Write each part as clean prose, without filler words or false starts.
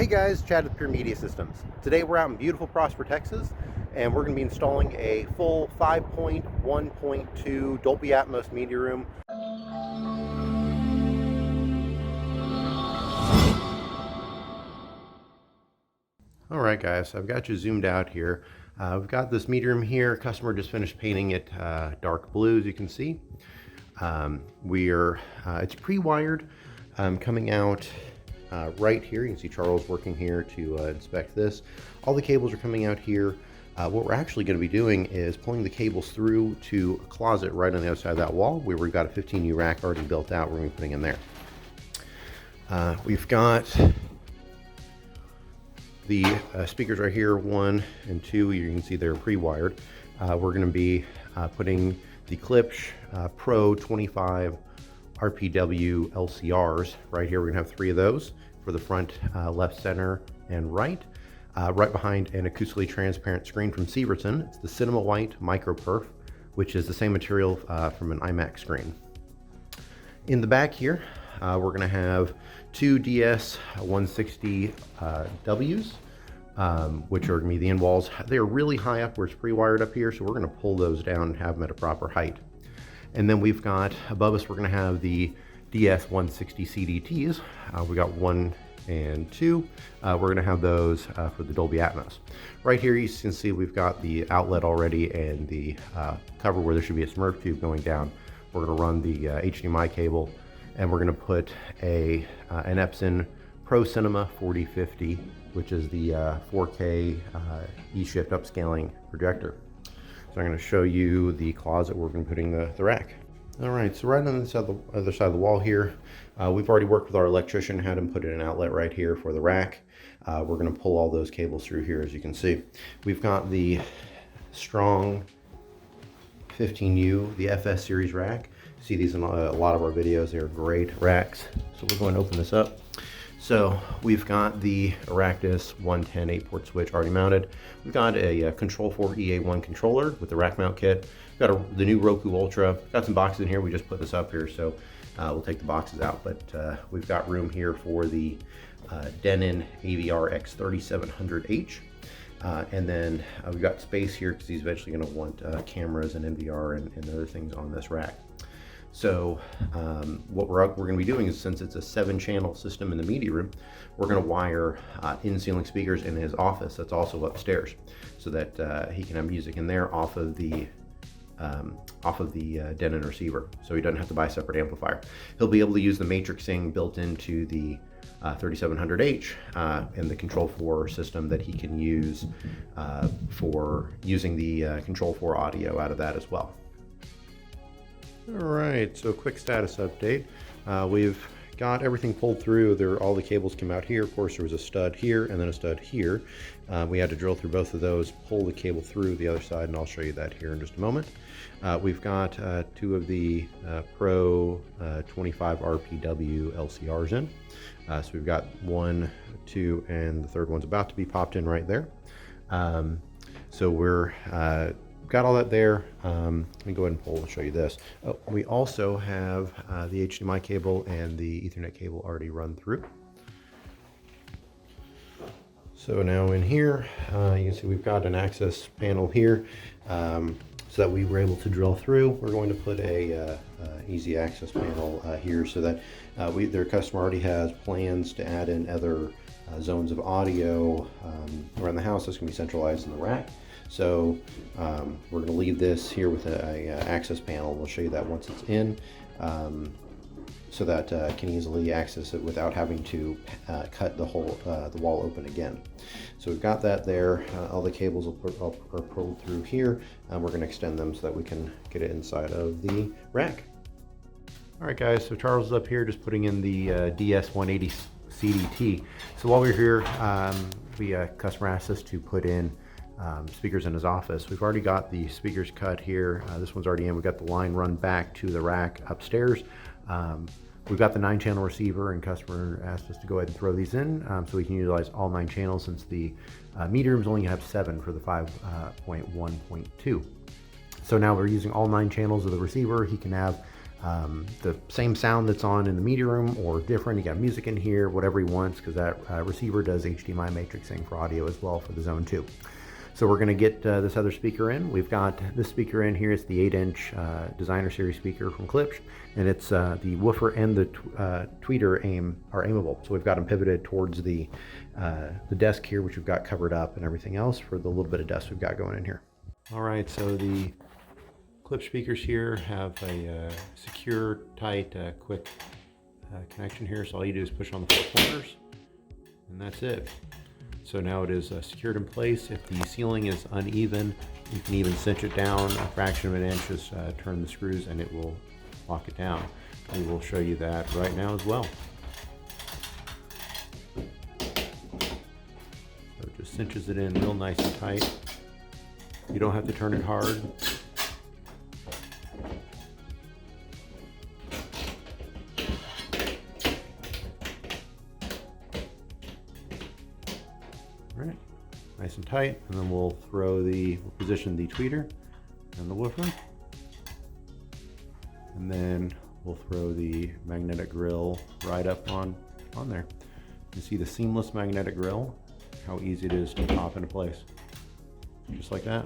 Hey guys, Chad with Pure Media Systems. Today we're out in beautiful Prosper, Texas, and we're going to be installing a full 5.1.2 Dolby Atmos Media Room. Alright guys, I've got you zoomed out here. We've got this media room here. Customer just finished painting it dark blue, as you can see. It's pre-wired, coming out right here. You can see Charles working here to inspect this. All the cables are coming out here. What we're actually going to be doing is pulling the cables through to a closet right on the other side of that wall, where we've got a 15U rack already built out. We're going to be putting in there. We've got the speakers right here, 1 and 2. You can see they're pre-wired. We're going to be putting the Klipsch PRO-25-RW LCRs right here. We're going to have 3 of those for the front, left, center, and right. Right behind an acoustically transparent screen from Severtson. It's the Cinema White Micro-Perf, which is the same material from an IMAX screen. In the back here, we're going to have 2 DS-160-Ws, which are going to be the end walls. They're really high up where it's pre-wired up here, so we're going to pull those down and have them at a proper height. And then we've got, above us, we're going to have the DS-160-CDTs. We got 1 and 2. We're going to have those for the Dolby Atmos. Right here you can see we've got the outlet already and the cover where there should be a Smurf tube going down. We're going to run the HDMI cable, and we're going to put an Epson Pro Cinema 4050, which is the 4K E-shift upscaling projector. So I'm going to show you the closet where we're going to be putting the rack. All right, so right on the other side of the wall here, we've already worked with our electrician, had him put in an outlet right here for the rack. We're going to pull all those cables through here, as you can see. We've got the strong 15U, the FS series rack. You see these in a lot of our videos. They're great racks. So we're going to open this up. So we've got the Araknis 110 8-port switch already mounted. We've got a Control4 EA1 controller with the rack mount kit. We've got the new Roku Ultra. Got some boxes in here. We just put this up here, so we'll take the boxes out. But we've got room here for the Denon AVR X3700H. And then we've got space here because he's eventually going to want cameras and NVR and other things on this rack. So what we're going to be doing is, since it's a 7-channel system in the media room, we're going to wire in-ceiling speakers in his office that's also upstairs, so that he can have music in there off of the Denon receiver, so he doesn't have to buy a separate amplifier. He'll be able to use the matrixing built into the 3700H and the Control4 system that he can use for using the Control4 audio out of that as well. All right, so quick status update. We've got everything pulled through. All the cables came out here. Of course, there was a stud here and then a stud here. We had to drill through both of those, pull the cable through the other side, and I'll show you that here in just a moment. We've got 2 of the PRO-25-RW LCRs in. So we've got 1, 2, and the third one's about to be popped in right there. So we're got all that there. Let me go ahead and pull and show you this. Oh, we also have the HDMI cable and the Ethernet cable already run through. So now in here, you can see we've got an access panel here, so that we were able to drill through. We're going to put a easy access panel here, so that their customer already has plans to add in other zones of audio around the house that's going to be centralized in the rack. So we're going to leave this here with a access panel. We'll show you that once it's in, so that can easily access it without having to cut the wall open again. So we've got that there. All the cables are pulled through here, and we're going to extend them so that we can get it inside of the rack. All right, guys. So Charles is up here just putting in the DS-160-CDT. So while we're here, the customer asked us to put in speakers in his office. We've already got the speakers cut here. This one's already in. We've got the line run back to the rack upstairs. We've got the 9-channel receiver, and customer asked us to go ahead and throw these in so we can utilize all 9 channels, since the media room's only going to have 7 for the 5.1.2. So now we're using all 9 channels of the receiver. He can have the same sound that's on in the media room or different. You got music in here, whatever he wants, because that receiver does HDMI matrixing for audio as well for the Zone 2. So we're going to get this other speaker in. We've got this speaker in here. It's the 8-inch designer series speaker from Klipsch, and it's the woofer and the tweeter are aimable. So we've got them pivoted towards the desk here, which we've got covered up, and everything else for the little bit of dust we've got going in here. All right, so the Klipsch speakers here have a secure, tight, quick connection here. So all you do is push on the 4 corners, and that's it. So now it is secured in place. If the ceiling is uneven, you can even cinch it down a fraction of an inch, just turn the screws and it will lock it down. We will show you that right now as well. So it just cinches it in real nice and tight. You don't have to turn it hard. Right, nice and tight, and then we'll position the tweeter and the woofer, and then we'll throw the magnetic grill right up on there. You see the seamless magnetic grill, how easy it is to pop into place, just like that.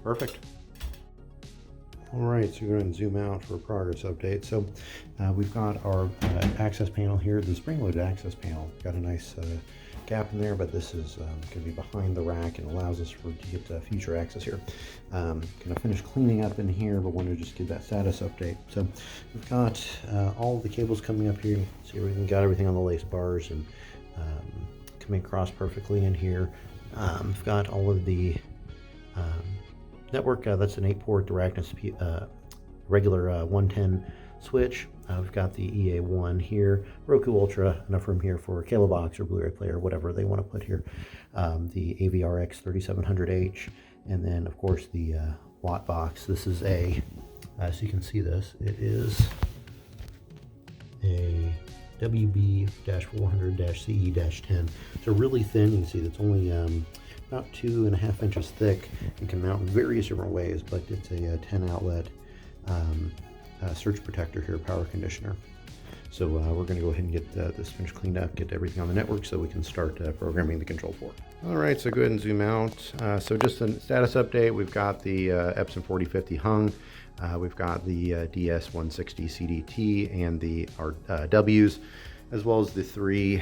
Perfect. All right, so we're going to zoom out for a progress update. So we've got our access panel here, the spring-loaded access panel. Got a nice gap in there, but this is going to be behind the rack and allows us to get future access here. Going to finish cleaning up in here, but wanted to just give that status update. So we've got all the cables coming up here. See, we got everything on the lace bars and coming across perfectly in here. We've got all of the network, that's an 8-port Araknis regular 110 switch. We've got the EA1 here, Roku Ultra, enough room here for a cable box or Blu-ray player, whatever they want to put here. The AVRX 3700H, and then of course the Watt box. This is so you can see this, it is a WB-400-CE-10. So really thin, you can see it's only about 2.5 inches thick and can mount in various different ways, but it's a 10 outlet surge protector here, power conditioner. So we're going to go ahead and get this finished cleaned up, get everything on the network so we can start programming the Control4. All right, so go ahead and zoom out. So just a status update, we've got the Epson 4050 hung. We've got the DS-160-CDT and the Ws, as well as the three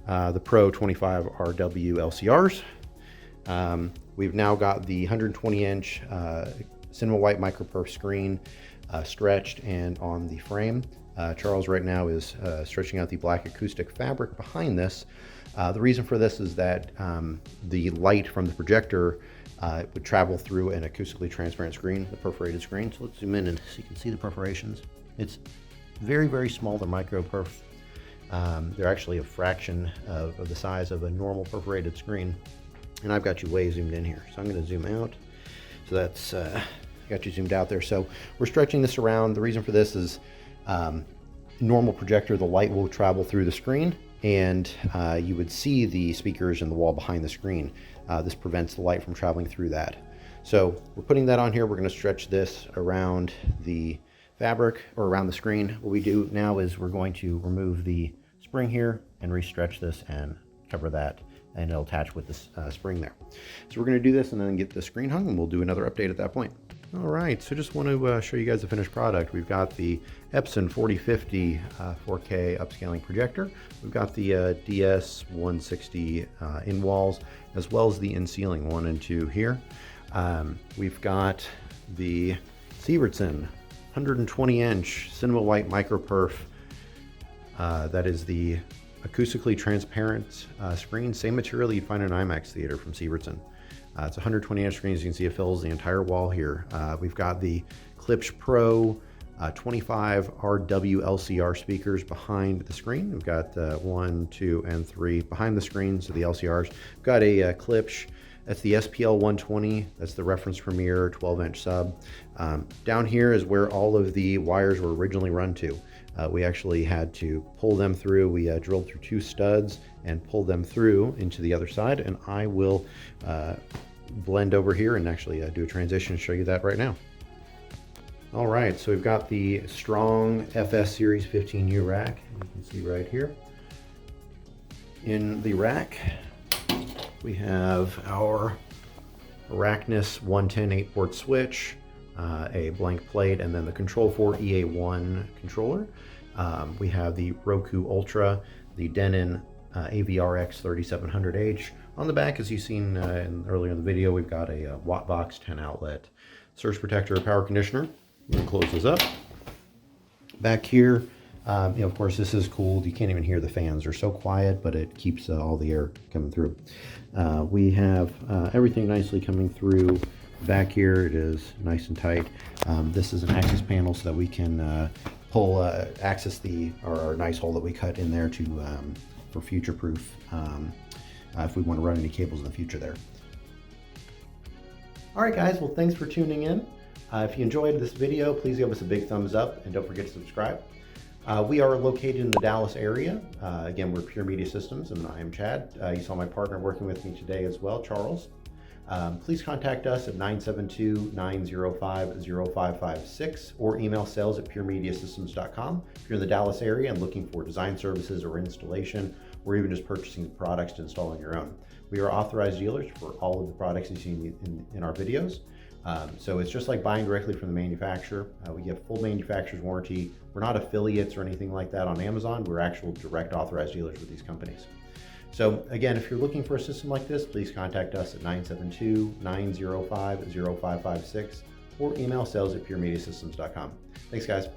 the PRO-25-RW LCRs. We've now got the 120-inch Cinema White MicroPerf screen stretched and on the frame. Charles right now is stretching out the black acoustic fabric behind this. The reason for this is that the light from the projector would travel through an acoustically transparent screen, the perforated screen. So let's zoom in and so you can see the perforations. It's very, very small. They're micro perf. They're actually a fraction of the size of a normal perforated screen. And I've got you way zoomed in here. So I'm going to zoom out. So that's got you zoomed out there. So we're stretching this around. The reason for this is normal projector, the light will travel through the screen and you would see the speakers in the wall behind the screen. This prevents the light from traveling through that. So we're putting that on here. We're going to stretch this around the fabric or around the screen. What we do now is we're going to remove the spring here and re-stretch this and cover that, and it'll attach with this spring there. So we're going to do this and then get the screen hung, and we'll do another update at that point. All right, so just want to show you guys the finished product. We've got the Epson 4050 4K upscaling projector. We've got the DS-160 in walls, as well as the in ceiling 1 and 2 here. We've got the Severtson 120-inch Cinema White MicroPerf. That is the acoustically transparent screen, same material you'd find in an IMAX theater from Severtson. It's a 120-inch screen. As you can see, it fills the entire wall here. We've got the Klipsch PRO-25-RW LCR speakers behind the screen. We've got 1, 2, and 3 behind the screen, so the LCRs. We've got a Klipsch, that's the SPL-120. That's the reference Premiere 12-inch sub. Down here is where all of the wires were originally run to. We actually had to pull them through. We drilled through 2 studs and pulled them through into the other side, and I will blend over here and actually do a transition and show you that right now. All right, so we've got the strong FS Series 15U rack. You can see right here. In the rack, we have our Araknis 110 8-port switch, a blank plate, and then the Control4 EA1 controller. We have the Roku Ultra, the Denon AVRX 3700H. On the back, as you've seen earlier in the video, we've got a Wattbox 10 outlet surge protector power conditioner. I'm going to close this up. Back here, of course, this is cooled. You can't even hear the fans. They're so quiet, but it keeps all the air coming through. We have everything nicely coming through. Back here, it is nice and tight. This is an access panel so that we can access our nice hole that we cut in there for future proof if we want to run any cables in the future there. All right, guys. Well, thanks for tuning in. If you enjoyed this video, please give us a big thumbs up and don't forget to subscribe. We are located in the Dallas area. Again, we're Pure Media Systems, and I am Chad. You saw my partner working with me today as well, Charles. Please contact us at 972-905-0556 or email sales@puremediasystems.com if you're in the Dallas area and looking for design services or installation, or even just purchasing the products to install on your own. We are authorized dealers for all of the products you see in our videos. So it's just like buying directly from the manufacturer. We get full manufacturer's warranty. We're not affiliates or anything like that on Amazon. We're actual direct authorized dealers with these companies. So again, if you're looking for a system like this, please contact us at 972-905-0556 or email sales@puremediasystems.com. Thanks, guys.